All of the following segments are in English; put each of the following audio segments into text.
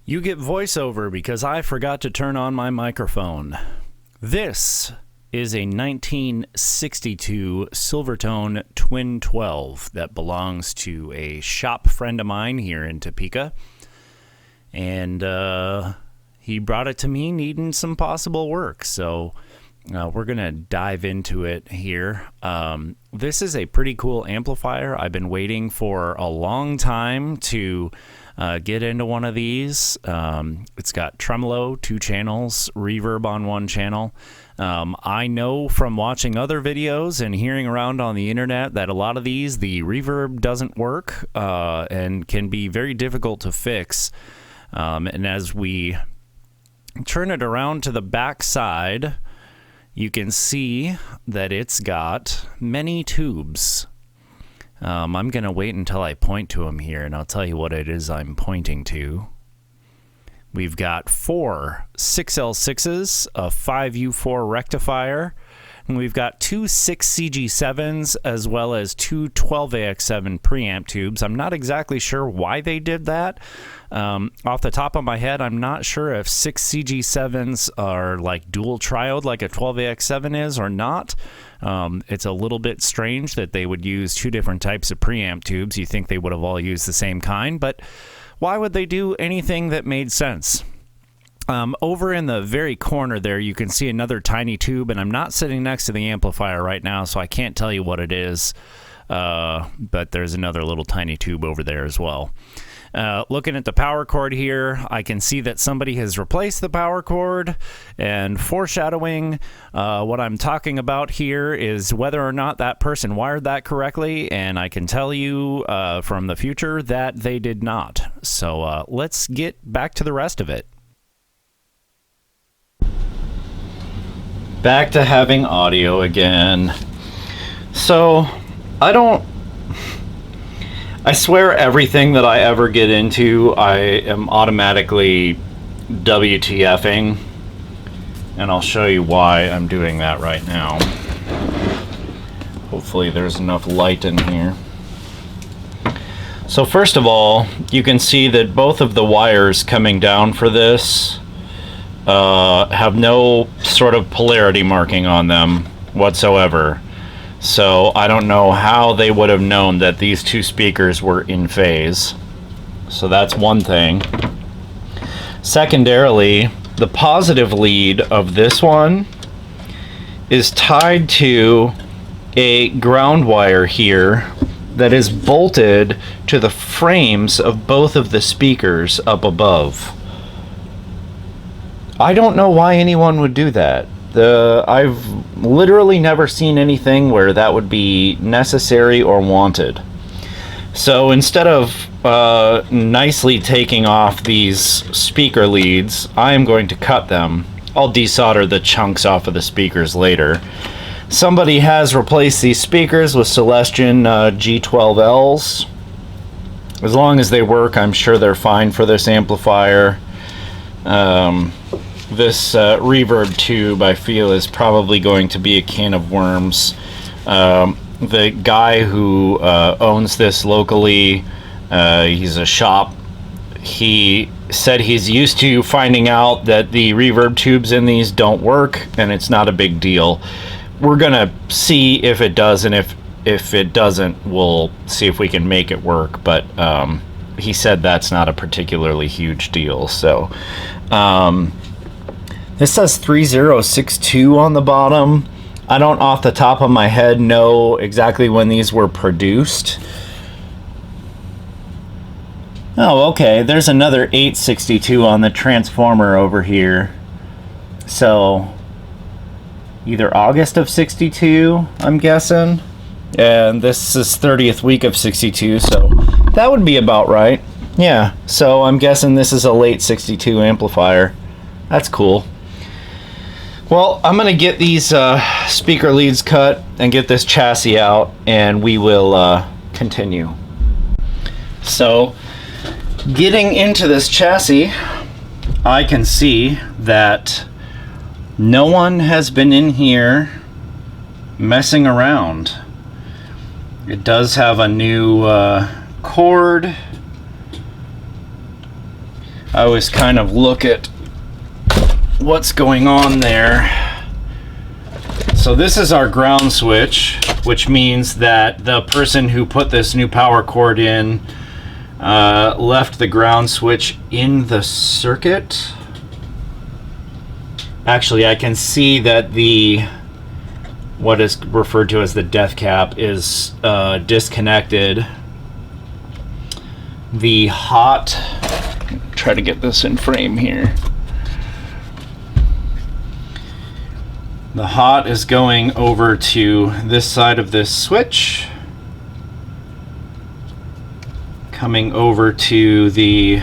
You get voiceover because I forgot to turn on my microphone. This is a 1962 Silvertone Twin 12 that belongs to a shop friend of mine here in Topeka. And he brought it to me needing some possible work. So we're going to dive into it here. This is a pretty cool amplifier. I've been waiting for a long time to get into one of these. It's got tremolo, 2 channels, reverb on 1 channel. I know from watching other videos and hearing around on the internet that a lot of these, the reverb doesn't work and can be very difficult to fix. And as we turn it around to the back side, you can see that it's got many tubes. I'm going to wait until I point to them here, and I'll tell you what it is I'm pointing to. We've got 4 6L6s, a 5U4 rectifier, and we've got 2 6CG7s as well as 2 12AX7 preamp tubes. I'm not exactly sure why they did that. Off the top of my head, I'm not sure if 6CG7s are like dual triode like a 12AX7 is or not. It's a little bit strange that they would use 2 different types of preamp tubes. You think they would have all used the same kind, but why would they do anything that made sense? Over in the very corner there, you can see another tiny tube, and I'm not sitting next to the amplifier right now, so I can't tell you what it is, but there's another little tiny tube over there as well. Looking at the power cord here, I can see that somebody has replaced the power cord, and foreshadowing what I'm talking about here is whether or not that person wired that correctly, and I can tell you from the future that they did not. So let's get back to the rest of it. Back to having audio again. So I swear everything that I ever get into, I am automatically WTFing, and I'll show you why I'm doing that right now. Hopefully there's enough light in here. So first of all, you can see that both of the wires coming down for this have no sort of polarity marking on them whatsoever. So I don't know how they would have known that these 2 speakers were in phase. So that's one thing. Secondarily, the positive lead of this one is tied to a ground wire here that is bolted to the frames of both of the speakers up above. I don't know why anyone would do that. I've literally never seen anything where that would be necessary or wanted. So instead of nicely taking off these speaker leads, I am going to cut them. I'll desolder the chunks off of the speakers later. Somebody has replaced these speakers with Celestion G12Ls. As long as they work, I'm sure they're fine for this amplifier. This reverb tube, I feel, is probably going to be a can of worms. The guy who owns this locally, he's a shop. He said he's used to finding out that the reverb tubes in these don't work, and it's not a big deal. We're gonna see if it does, and if it doesn't, we'll see if we can make it work. But he said that's not a particularly huge deal. So this says 3062 on the bottom. I don't off the top of my head know exactly when these were produced. Oh, okay, there's another 862 on the transformer over here. So either August of 62, I'm guessing. And this is 30th week of 62, so that would be about right. Yeah, so I'm guessing this is a late 62 amplifier. That's cool. Well, I'm going to get these speaker leads cut and get this chassis out, and we will continue. So, getting into this chassis, I can see that no one has been in here messing around. It does have a new cord I always kind of look at what's going on there. So this is our ground switch, which means that the person who put this new power cord in left the ground switch in the circuit. Actually, I can see that what is referred to as the death cap is disconnected. The hot, try to get this in frame here. The hot is going over to this side of this switch, coming over to the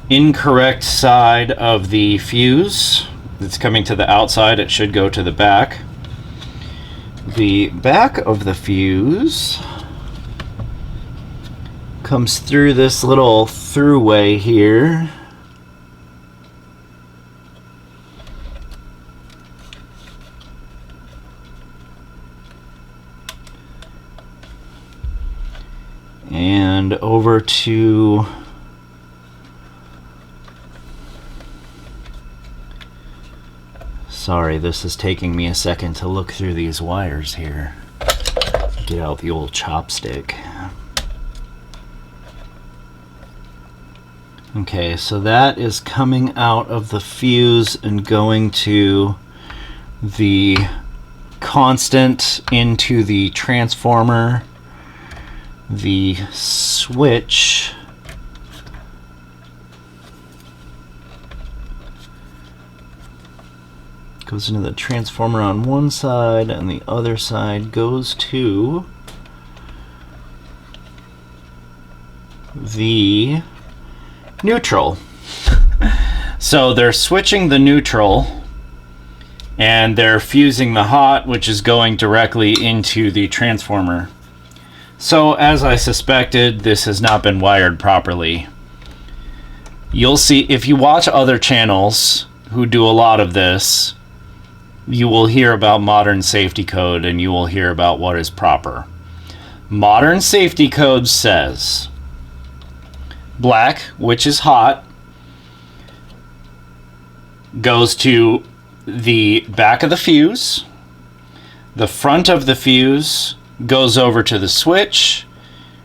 incorrect side of the fuse. It's coming to the outside, it should go to the back. The back of the fuse comes through this little throughway here. And over to sorry, this is taking me a second to look through these wires here. Get out the old chopstick. Okay, so that is coming out of the fuse and going to the constant into the transformer. The switch goes into the transformer on one side, and the other side goes to the neutral. So they're switching the neutral, and they're fusing the hot, which is going directly into the transformer. So, as I suspected, this has not been wired properly. You'll see, if you watch other channels who do a lot of this, you will hear about modern safety code, and you will hear about what is proper. Modern safety code says black, which is hot, goes to the back of the fuse. The front of the fuse goes over to the switch,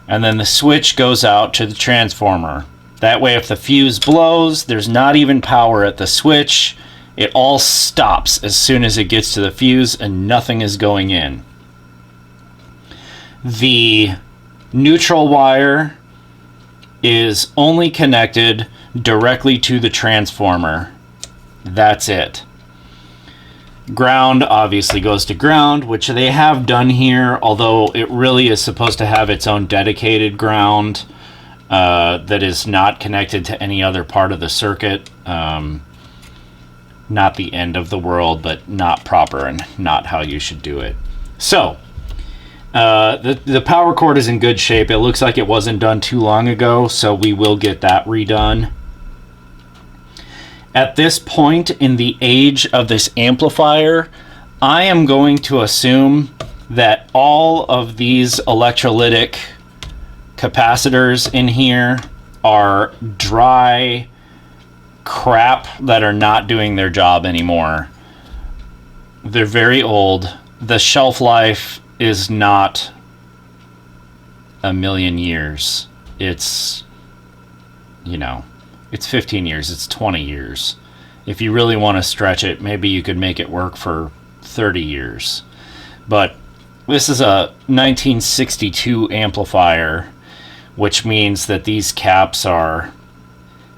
and then the switch goes out to the transformer. That way, if the fuse blows, there's not even power at the switch. It all stops as soon as it gets to the fuse, and nothing is going in. The neutral wire is only connected directly to the transformer. That's it. Ground obviously goes to ground, which they have done here, although it really is supposed to have its own dedicated ground that is not connected to any other part of the circuit. Not the end of the world, but not proper and not how you should do it. So, the power cord is in good shape. It looks like it wasn't done too long ago, so we will get that redone. At this point in the age of this amplifier, I am going to assume that all of these electrolytic capacitors in here are dry crap that are not doing their job anymore. They're very old. The shelf life is not a million years. It's, it's 15 years, it's 20 years. If you really want to stretch it, maybe you could make it work for 30 years. But this is a 1962 amplifier, which means that these caps are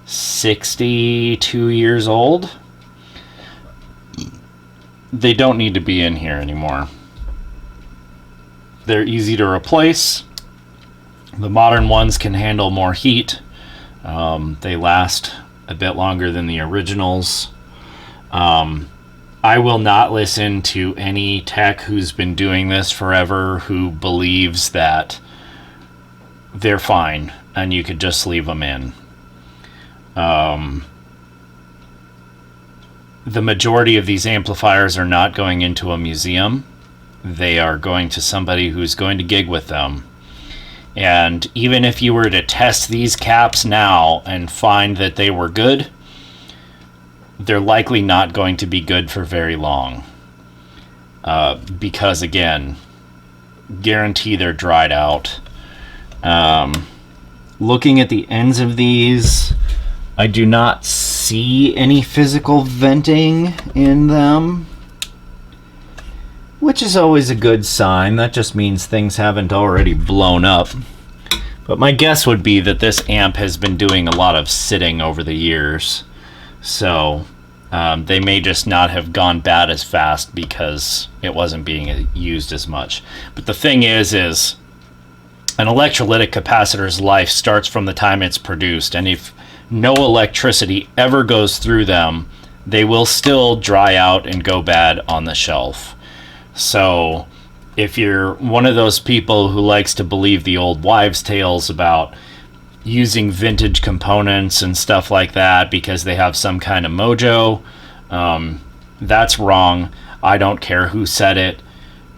62 years old. They don't need to be in here anymore. They're easy to replace. The modern ones can handle more heat. They last a bit longer than the originals. I will not listen to any tech who's been doing this forever who believes that they're fine and you could just leave them in. The majority of these amplifiers are not going into a museum. They are going to somebody who's going to gig with them. And even if you were to test these caps now and find that they were good, they're likely not going to be good for very long. Because again, guarantee they're dried out. Looking at the ends of these, I do not see any physical venting in them, which is always a good sign. That just means things haven't already blown up. But my guess would be that this amp has been doing a lot of sitting over the years. So they may just not have gone bad as fast because it wasn't being used as much. But the thing is an electrolytic capacitor's life starts from the time it's produced. And if no electricity ever goes through them, they will still dry out and go bad on the shelf. So if you're one of those people who likes to believe the old wives' tales about using vintage components and stuff like that because they have some kind of mojo, that's wrong. I don't care who said it.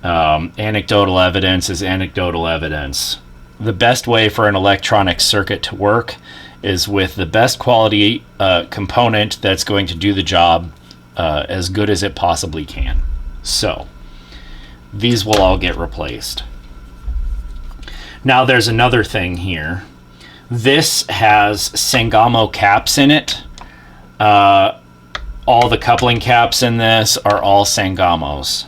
Anecdotal evidence is anecdotal evidence. The best way for an electronic circuit to work is with the best quality component that's going to do the job as good as it possibly can. So these will all get replaced. Now there's another thing here. This has Sangamo caps in it. All the coupling caps in this are all Sangamos.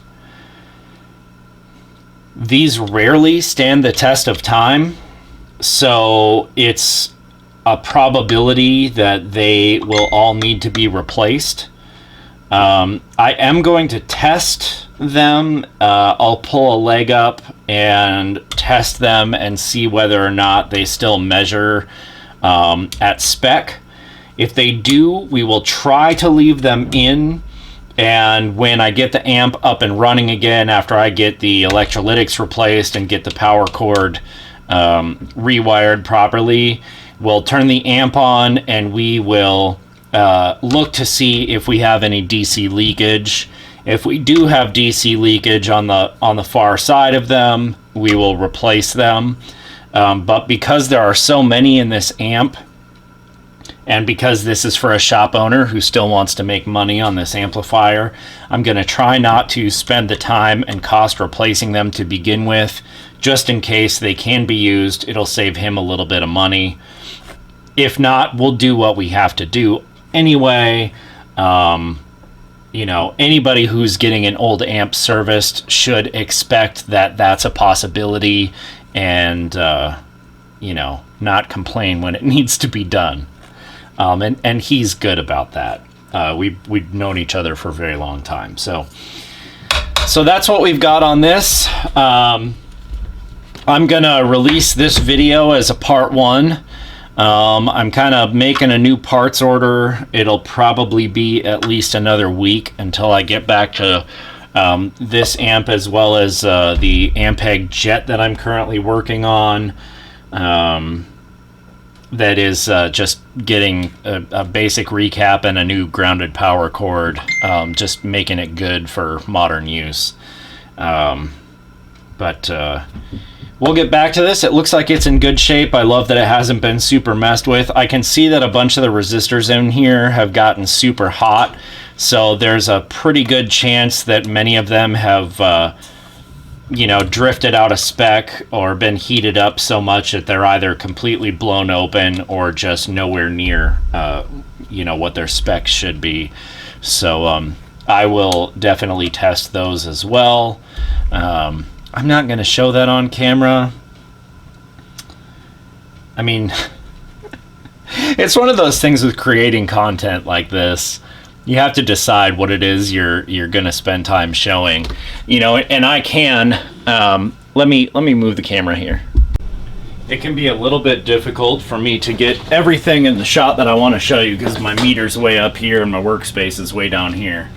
These rarely stand the test of time, so it's a probability that they will all need to be replaced. I am going to test them. I'll pull a leg up and test them and see whether or not they still measure at spec. If they do, we will try to leave them in, and when I get the amp up and running again after I get the electrolytics replaced and get the power cord rewired properly, we'll turn the amp on and we will look to see if we have any DC leakage. If we do have DC leakage on the far side of them, we will replace them. But because there are so many in this amp, and because this is for a shop owner who still wants to make money on this amplifier, I'm going to try not to spend the time and cost replacing them to begin with, just in case they can be used. It'll save him a little bit of money. If not, we'll do what we have to do anyway. You know, anybody who's getting an old amp serviced should expect that that's a possibility, and you know, not complain when it needs to be done. And he's good about that. We've known each other for a very long time. So that's what we've got on this. I'm gonna release this video as a part 1. I'm kind of making a new parts order. It'll probably be at least another week until I get back to this amp, as well as the Ampeg Jet that I'm currently working on. That is just getting a basic recap and a new grounded power cord, just making it good for modern use. But we'll get back to this. It looks like it's in good shape. I love that it hasn't been super messed with. I can see that a bunch of the resistors in here have gotten super hot, so there's a pretty good chance that many of them have you know, drifted out of spec or been heated up so much that they're either completely blown open or just nowhere near you know, what their specs should be. So I will definitely test those as well. I'm not going to show that on camera. I mean, it's one of those things with creating content like this. You have to decide what it is you're going to spend time showing, you know. And I can let me move the camera here. It can be a little bit difficult for me to get everything in the shot that I want to show you because my meter's way up here and my workspace is way down here.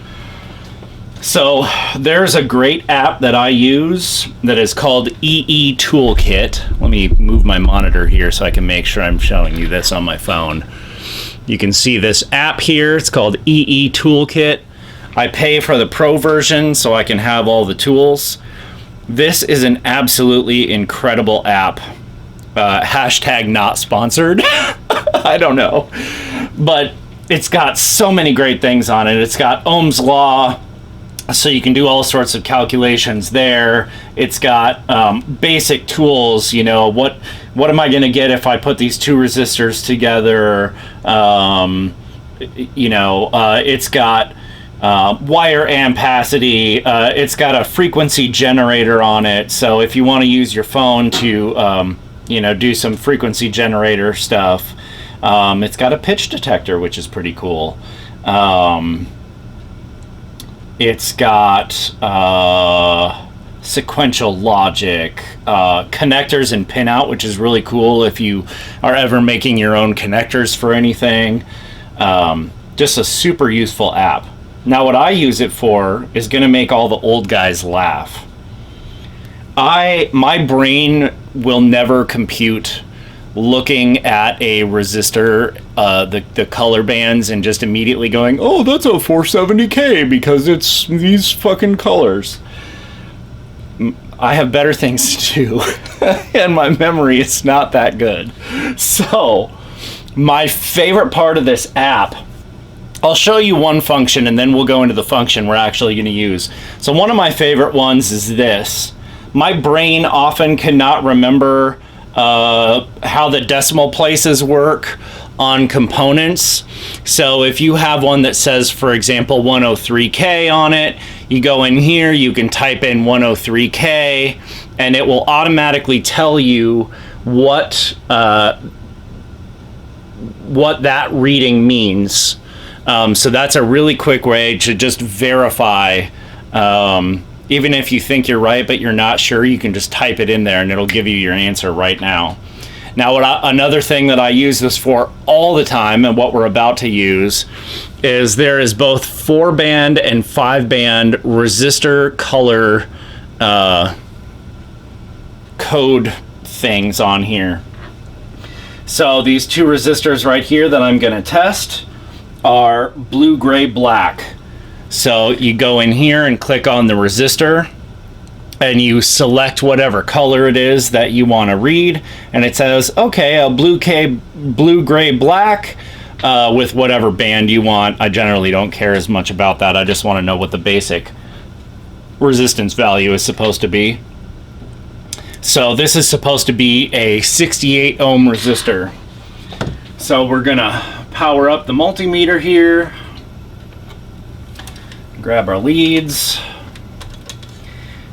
So there's a great app that I use that is called EE Toolkit. Let me move my monitor here so I can make sure I'm showing you this on my phone. You can see this app here. It's called EE Toolkit. I pay for the pro version so I can have all the tools. This is an absolutely incredible app. Hashtag not sponsored. I don't know. But it's got so many great things on it. It's got Ohm's law, so you can do all sorts of calculations there. It's got basic tools, you know, what am I going to get if I put these two resistors together? It's got wire ampacity. It's got a frequency generator on it, so if you want to use your phone to do some frequency generator stuff. It's got a pitch detector, which is pretty cool. It's got sequential logic, connectors and pinout, which is really cool if you are ever making your own connectors for anything. Just a super useful app. Now, what I use it for is going to make all the old guys laugh. My brain will never compute looking at a resistor, the color bands, and just immediately going, oh, that's a 470K because it's these fucking colors. I have better things to do, and my memory is not that good. So, my favorite part of this app, I'll show you one function and then we'll go into the function we're actually going to use. So one of my favorite ones is this. My brain often cannot remember how the decimal places work on components. So if you have one that says, for example, 103K on it, you go in here, you can type in 103K, and it will automatically tell you what that reading means. So that's a really quick way to just verify. Even if you think you're right but you're not sure, you can just type it in there and it'll give you your answer right now. Now, another thing that I use this for all the time, and what we're about to use, is there is both 4-band and 5-band resistor color code things on here. So these two resistors right here that I'm going to test are blue, gray, black. So you go in here and click on the resistor and you select whatever color it is that you want to read, and it says, okay, a blue, gray, black with whatever band you want. I generally don't care as much about that. I just want to know what the basic resistance value is supposed to be. So this is supposed to be a 68 ohm resistor. So we're gonna power up the multimeter here, grab our leads.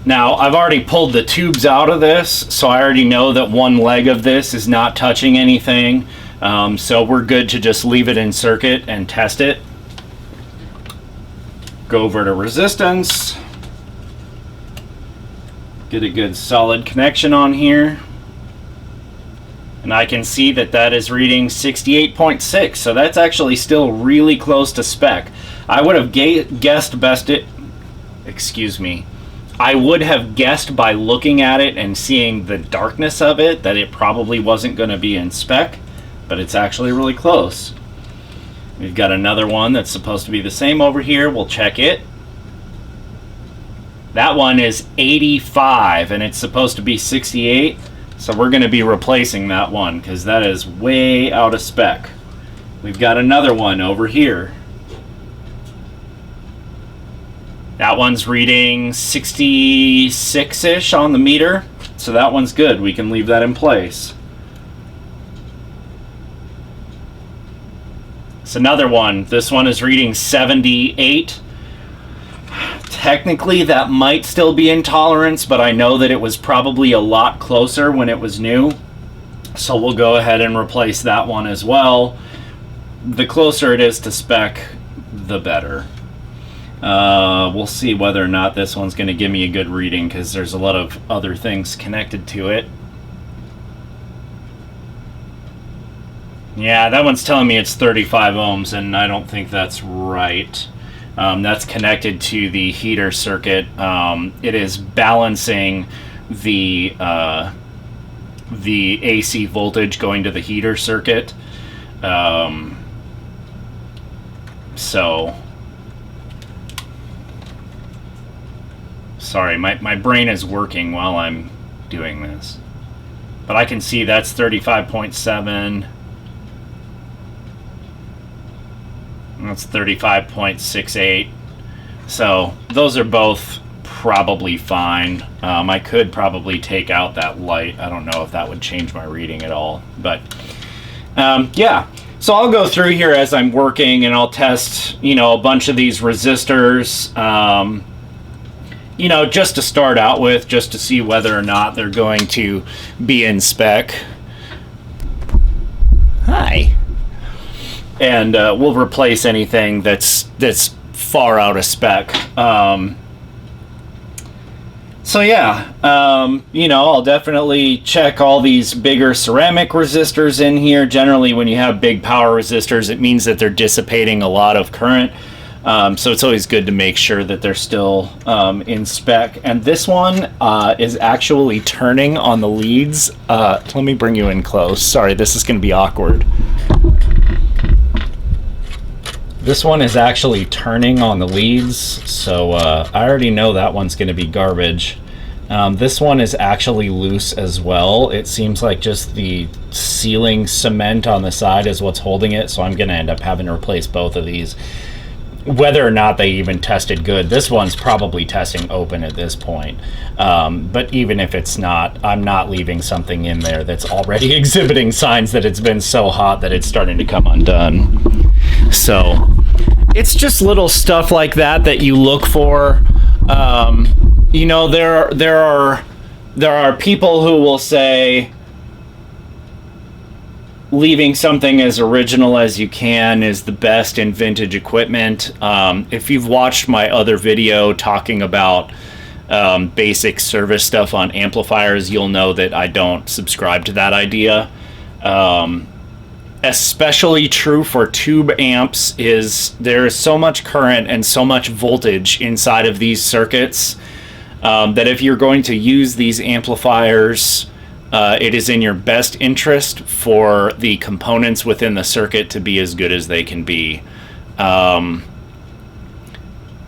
Now, I've already pulled the tubes out of this, so I already know that one leg of this is not touching anything. So we're good to just leave it in circuit and test it. Go over to resistance. Get a good solid connection on here. And I can see that that is reading 68.6, so that's actually still really close to spec. I would have guessed I would have guessed by looking at it and seeing the darkness of it that it probably wasn't going to be in spec, but it's actually really close. We've got another one that's supposed to be the same over here. We'll check it. That one is 85 and it's supposed to be 68, so we're going to be replacing that one because that is way out of spec. We've got another one over here. That one's reading 66-ish on the meter, so that one's good. We can leave that in place. It's another one. This one is reading 78. Technically, that might still be in tolerance, but I know that it was probably a lot closer when it was new. So we'll go ahead and replace that one as well. The closer it is to spec, the better. We'll see whether or not this one's going to give me a good reading because there's a lot of other things connected to it. Yeah, that one's telling me it's 35 ohms, and I don't think that's right. That's connected to the heater circuit. It is balancing the AC voltage going to the heater circuit. Sorry, my brain is working while I'm doing this. but I can see that's 35.7. That's 35.68. So those are both probably fine. I could probably take out that light. I don't know if that would change my reading at all, but yeah. So I'll go through here as I'm working, and I'll test, you know, a bunch of these resistors, you know, just to start out with, just to see whether or not they're going to be in spec. Hi. And we'll replace anything that's far out of spec. So yeah, you know, I'll definitely check all these bigger ceramic resistors in here. Generally, when you have big power resistors, it means that they're dissipating a lot of current. So it's always good to make sure that they're still in spec. And this one is actually turning on the leads. Let me bring you in close. Sorry, this is going to be awkward. This one is actually turning on the leads, so I already know that one's going to be garbage. This one is actually loose as well. It seems like just the sealing cement on the side is what's holding it, so I'm going to end up having to replace both of these. Whether or not they even tested good, this one's probably testing open at this point. But even if it's not, I'm not leaving something in there that's already exhibiting signs that it's been so hot that it's starting to come undone. So it's just little stuff like that you look for. You know, there are people who will say leaving something as original as you can is the best in vintage equipment. If you've watched my other video talking about basic service stuff on amplifiers, you'll know that I don't subscribe to that idea. Especially true for tube amps is there is so much current and so much voltage inside of these circuits that if you're going to use these amplifiers, it is in your best interest for the components within the circuit to be as good as they can be.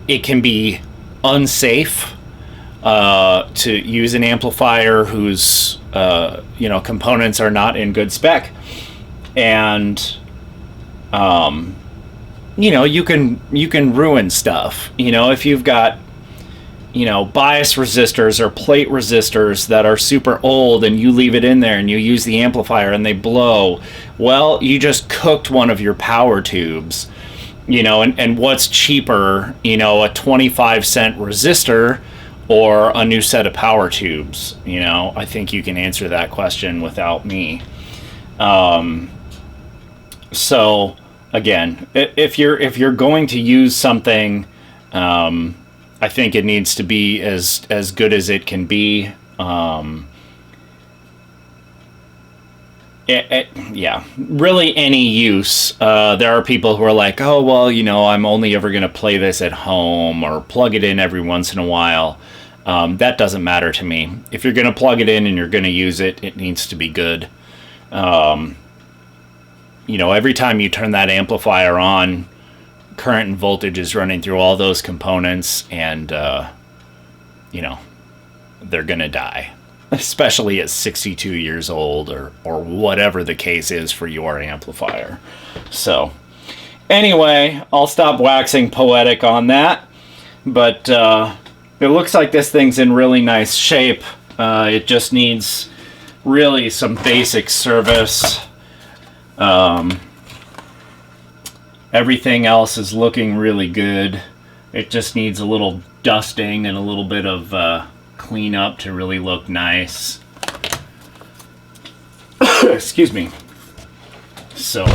It can be unsafe to use an amplifier whose you know, components are not in good spec. And you know, you can ruin stuff. You know, if you've got, you know, bias resistors or plate resistors that are super old and you leave it in there and you use the amplifier and they blow, well, you just cooked one of your power tubes. You know, and what's cheaper, you know, a 25-cent resistor or a new set of power tubes? You know, I think you can answer that question without me. So again, if you're going to use something, I think it needs to be as good as it can be. Yeah, really any use. There are people who are like, oh, well, you know, I'm only ever going to play this at home or plug it in every once in a while. That doesn't matter to me. If you're going to plug it in and you're going to use it, it needs to be good. You know, every time you turn that amplifier on, current and voltage is running through all those components, and you know, they're gonna die, especially at 62 years old or whatever the case is for your amplifier. So anyway, I'll stop waxing poetic on that, but it looks like this thing's in really nice shape. It just needs really some basic service. Everything else is looking really good. It just needs a little dusting and a little bit of cleanup to really look nice. Excuse me. So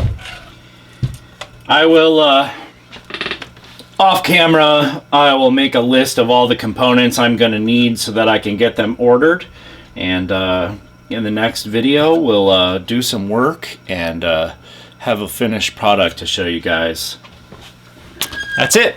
I will off camera, I will make a list of all the components I'm going to need so that I can get them ordered, and in the next video we'll do some work and have a finished product to show you guys. That's it.